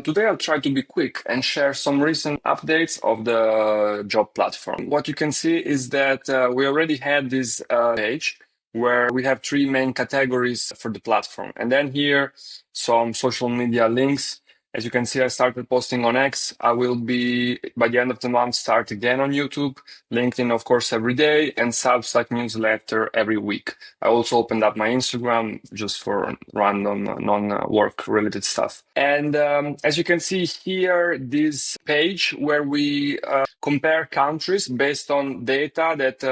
Today I'll try to be quick and share some recent updates of the job platform. What you can see is that we already had this page where we have three main categories for the platform. And then here, some social media links. As you can see, I started posting on X. I will be, by the end of the month, start again on YouTube, LinkedIn, of course, every day, and Substack newsletter every week. I also opened up my Instagram just for random non-work related stuff. And as you can see here, this page where we compare countries based on data that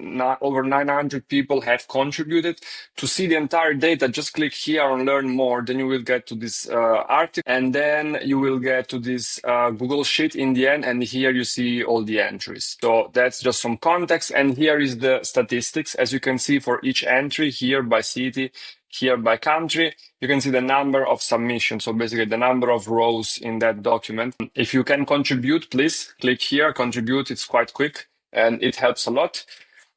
over 900 people have contributed. To see the entire data, just click here on Learn More. Then you will get to this article, and then you will get to this Google Sheet in the end. And here you see all the entries. So that's just some context. And here is the statistics. As you can see, for each entry here by city, here by country, you can see the number of submissions. So basically the number of rows in that document. If you can contribute, please click here, contribute. It's quite quick and it helps a lot.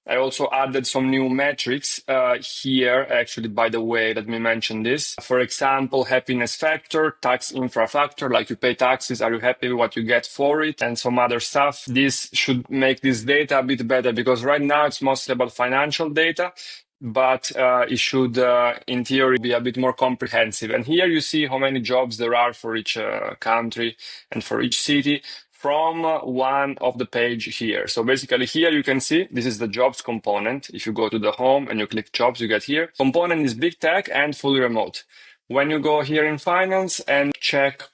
I also added some new metrics here, actually, by the way, let me mention this. For example, happiness factor, tax infra factor, like you pay taxes, are you happy with what you get for it, and some other stuff. This should make this data a bit better because right now it's mostly about financial data, but it should, in theory, be a bit more comprehensive. And here you see how many jobs there are for each country and for each city, from one of the page here. So basically here you can see this is the jobs component. If you go to the home and you click jobs, you get here. Component is big tech and fully remote. When you go here in finance and click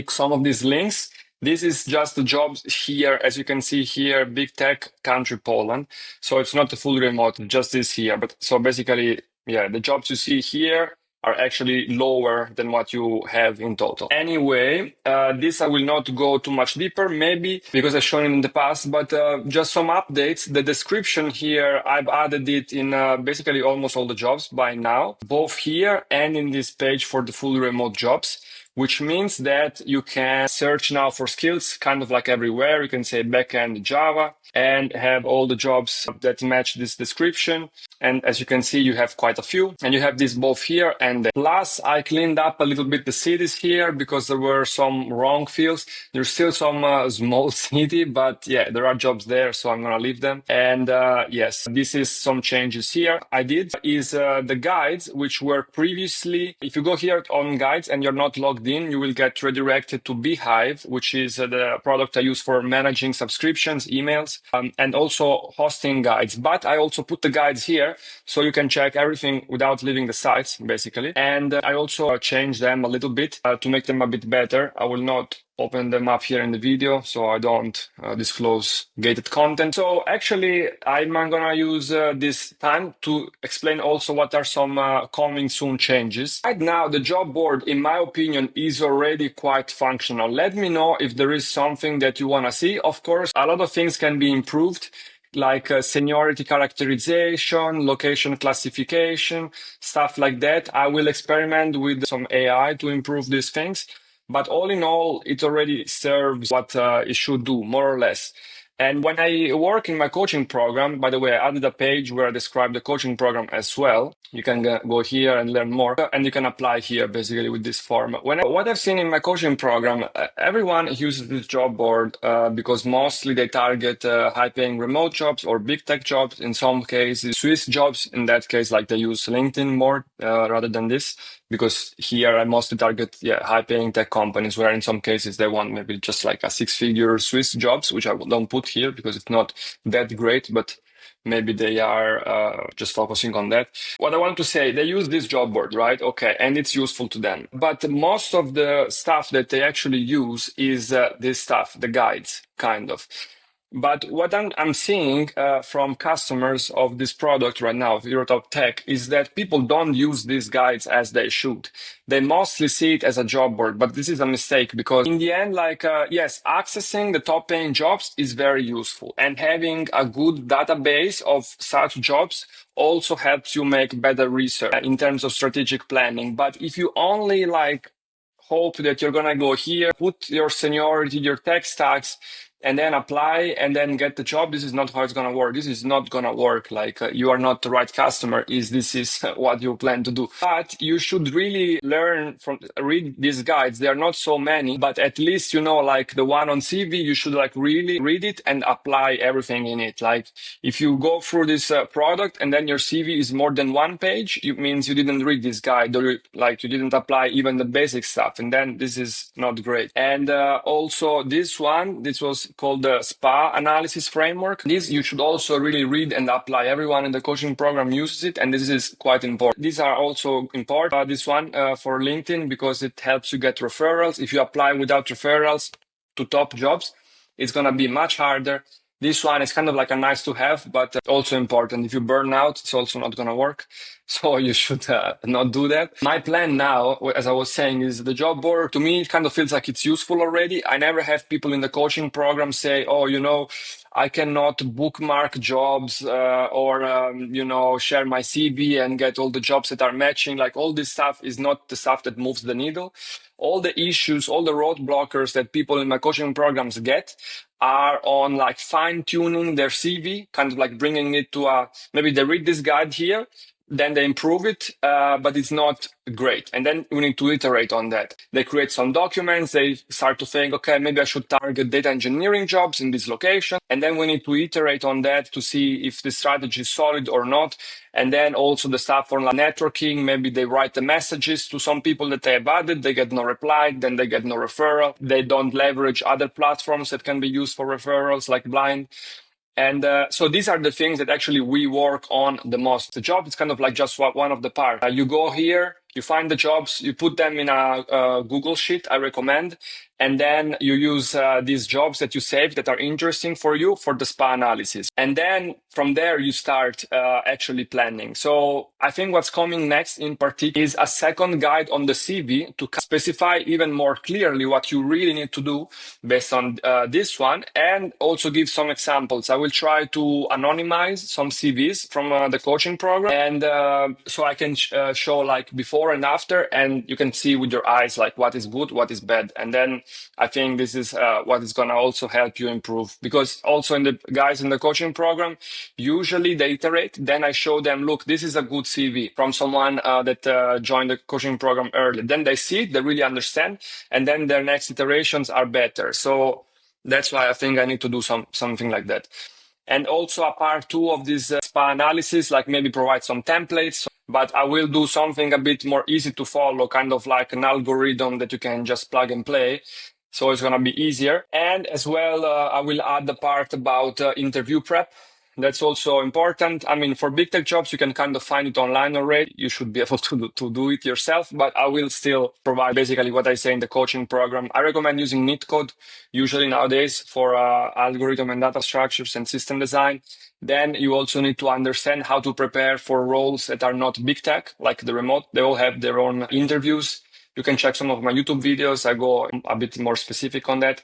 some of these links, this is just the jobs here. As you can see here, big tech country Poland. So it's not the fully remote, just this here. But so basically, yeah, the jobs you see here are actually lower than what you have in total. Anyway, this I will not go too much deeper, maybe because I've shown it in the past, but just some updates. The description here, I've added it in basically almost all the jobs by now, both here and in this page for the fully remote jobs, which means that you can search now for skills kind of like everywhere. You can say backend Java and have all the jobs that match this description. And as you can see, you have quite a few, and you have this both here and there. Plus, I cleaned up a little bit the cities here because there were some wrong fields. There's still some small city, but yeah, there are jobs there, so I'm gonna leave them. And yes, this is some changes here. I did is the guides, which were previously, if you go here on guides and you're not logged in, you will get redirected to Beehive, which is the product I use for managing subscriptions, emails, and also hosting guides. But I also put the guides here, so you can check everything without leaving the sites, basically. And I also changed them a little bit to make them a bit better. I will not open them up here in the video, so I don't disclose gated content. So actually, I'm gonna use this time to explain also what are some coming soon changes. Right now, the job board, in my opinion, is already quite functional. Let me know if there is something that you wanna see. Of course, a lot of things can be improved, like seniority characterization, location classification, stuff like that. I will experiment with some AI to improve these things. But all in all, it already serves what it should do, more or less. And when I work in my coaching program, by the way, I added a page where I describe the coaching program as well. You can go here and learn more, and you can apply here basically with this form. What I've seen in my coaching program, everyone uses this job board because mostly they target high-paying remote jobs or big tech jobs. In some cases, Swiss jobs. In that case, like they use LinkedIn more rather than this, because here I mostly target high-paying tech companies, where in some cases they want maybe just like a six-figure Swiss jobs, which I don't put here because it's not that great, but maybe they are just focusing on that. What I want to say, they use this job board, right? Okay, and it's useful to them. But most of the stuff that they actually use is this stuff, the guides, kind of. But what I'm seeing from customers of this product right now, of Eurotop Tech, is that people don't use these guides as they should. They mostly see it as a job board, but this is a mistake because in the end, yes, accessing the top paying jobs is very useful, and having a good database of such jobs also helps you make better research in terms of strategic planning. But if you only hope that you're gonna go here, put your seniority, your tech stacks, and then apply and then get the job. This is not how it's going to work. This is not going to work. Like you are not the right customer. This is what you plan to do. But you should really learn read these guides. There are not so many, but at least, like the one on CV, you should like really read it and apply everything in it. Like if you go through this product and then your CV is more than one page, it means you didn't read this guide, or like you didn't apply even the basic stuff. And then this is not great. And also this was called the SPA analysis framework. This you should also really read and apply. Everyone in the coaching program uses it, and this is quite important. These are also important. This one for LinkedIn, because it helps you get referrals. If you apply without referrals to top jobs, it's going to be much harder. This one is kind of like a nice to have, but also important. If you burn out, it's also not going to work. So you should not do that. My plan now, as I was saying, is the job board. To me, it kind of feels like it's useful already. I never have people in the coaching program say, oh, I cannot bookmark jobs or share my CV and get all the jobs that are matching. Like all this stuff is not the stuff that moves the needle. All the issues, all the roadblockers that people in my coaching programs get are on like fine tuning their CV, kind of like bringing it to maybe they read this guide here, then they improve it, but it's not great. And then we need to iterate on that. They create some documents. They start to think, okay, maybe I should target data engineering jobs in this location. And then we need to iterate on that to see if the strategy is solid or not. And then also the stuff for networking. Maybe they write the messages to some people that they have added. They get no reply. Then they get no referral. They don't leverage other platforms that can be used for referrals like Blind. And so these are the things that actually we work on the most. The job is kind of like just one of the parts. You go here, you find the jobs, you put them in a Google Sheet, I recommend, and then you use these jobs that you save that are interesting for you for the SPA analysis. And then from there, you start actually planning. So I think what's coming next in particular is a second guide on the CV to specify even more clearly what you really need to do based on this one, and also give some examples. I will try to anonymize some CVs from the coaching program, and so I can show like before and after, and you can see with your eyes like what is good, what is bad. And then I think this is what is going to also help you improve, because also in the guys in the coaching program, usually they iterate. Then I show them, look, this is a good CV from someone that joined the coaching program early. Then they see it, they really understand, and then their next iterations are better. So that's why I think I need to do something like that. And also a part two of this SPA analysis, like maybe provide some templates, but I will do something a bit more easy to follow, kind of like an algorithm that you can just plug and play. So it's going to be easier. And as well, I will add the part about interview prep. That's also important. I mean, for big tech jobs, you can kind of find it online already. You should be able to do it yourself, but I will still provide basically what I say in the coaching program. I recommend using NeetCode usually nowadays for algorithm and data structures and system design. Then you also need to understand how to prepare for roles that are not big tech, like the remote. They all have their own interviews. You can check some of my YouTube videos. I go a bit more specific on that.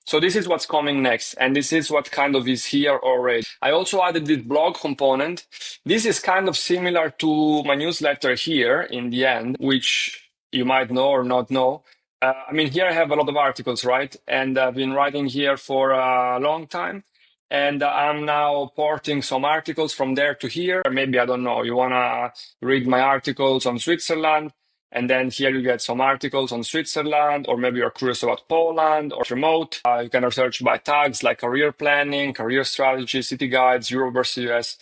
So this is what's coming next, and this is what kind of is here already. I also added this blog component. This is kind of similar to my newsletter here in the end, which you might know or not know. I mean, here I have a lot of articles, right? And I've been writing here for a long time. And I'm now porting some articles from there to here. Maybe, I don't know, you want to read my articles on Switzerland. And then here you get some articles on Switzerland, or maybe you're curious about Poland or remote. You can research by tags like career planning, career strategy, city guides, Europe versus US,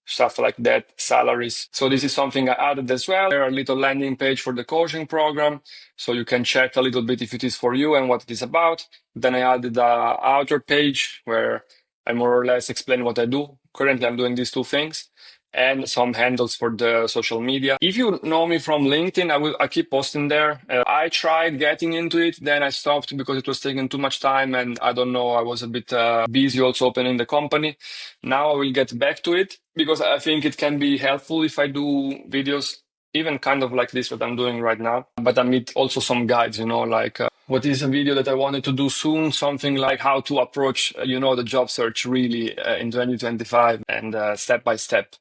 stuff like that, salaries. So this is something I added as well. There are a little landing page for the coaching program, so you can check a little bit if it is for you and what it is about. Then I added the outer page where I more or less explain what I do. Currently, I'm doing these two things, and some handles for the social media. If you know me from LinkedIn, I keep posting there. I tried getting into it, then I stopped because it was taking too much time, and I don't know, I was a bit busy also opening the company. Now I will get back to it because I think it can be helpful if I do videos, even kind of like this, what I'm doing right now. But I need also some guides, like what is a video that I wanted to do soon, something like how to approach, the job search really in 2025, and step by step,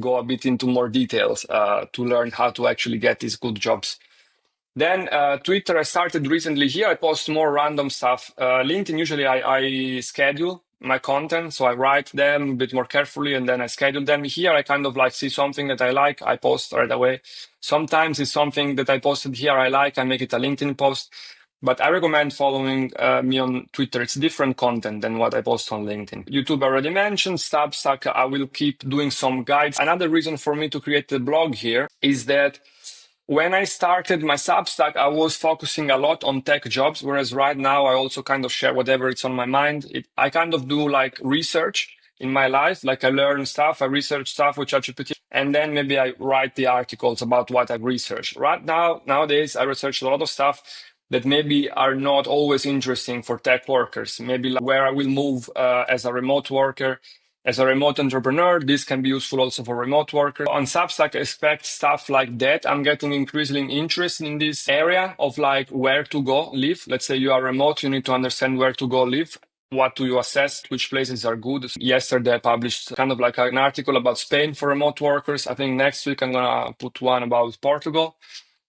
go a bit into more details to learn how to actually get these good jobs. Then Twitter, I started recently here. I post more random stuff. LinkedIn, usually I schedule my content. So I write them a bit more carefully and then I schedule them. Here, I kind of like see something that I like, I post right away. Sometimes it's something that I posted here I like, I make it a LinkedIn post. But I recommend following me on Twitter. It's different content than what I post on LinkedIn. YouTube I already mentioned. Substack, I will keep doing some guides. Another reason for me to create the blog here is that when I started my Substack, I was focusing a lot on tech jobs, whereas right now I also kind of share whatever it's on my mind. I kind of do like research in my life, like I learn stuff, I research stuff with ChatGPT, and then maybe I write the articles about what I've researched. Right now, nowadays, I research a lot of stuff that maybe are not always interesting for tech workers, maybe like where I will move as a remote worker. As a remote entrepreneur, this can be useful also for remote workers. On Substack, I expect stuff like that. I'm getting increasingly interested in this area of like where to go live. Let's say you are remote, you need to understand where to go live. What do you assess? Which places are good? Yesterday, I published kind of like an article about Spain for remote workers. I think next week I'm going to put one about Portugal,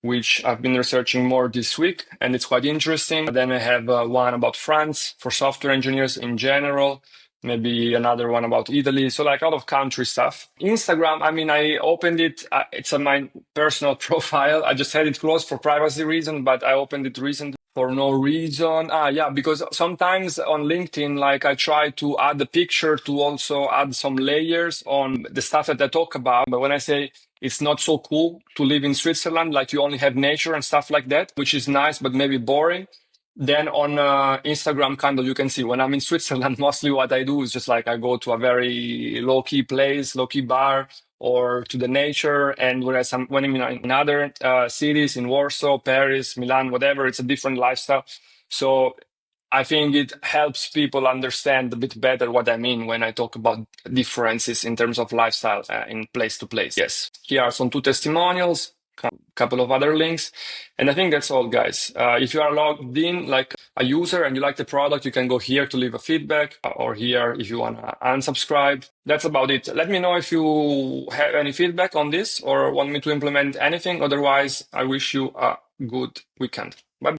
which I've been researching more this week, and it's quite interesting. Then I have one about France for software engineers in general, maybe another one about Italy. So like a lot of country stuff. Instagram, I mean, I opened it. It's on my personal profile. I just had it closed for privacy reason, but I opened it recently for no reason. Yeah, because sometimes on LinkedIn, like I try to add the picture to also add some layers on the stuff that I talk about. But when I say it's not so cool to live in Switzerland, like you only have nature and stuff like that, which is nice, but maybe boring. Then on Instagram, kind of, you can see when I'm in Switzerland, mostly what I do is just like I go to a very low key place, low key bar, or to the nature. And whereas when I'm in other cities, in Warsaw, Paris, Milan, whatever, it's a different lifestyle. So I think it helps people understand a bit better what I mean when I talk about differences in terms of lifestyle in place to place. Yes, here are some two testimonials, a couple of other links, and I think that's all, guys. If you are logged in like a user and you like the product, you can go here to leave a feedback, or here if you want to unsubscribe. That's about it. Let me know if you have any feedback on this or want me to implement anything. Otherwise, I wish you a good weekend. Bye.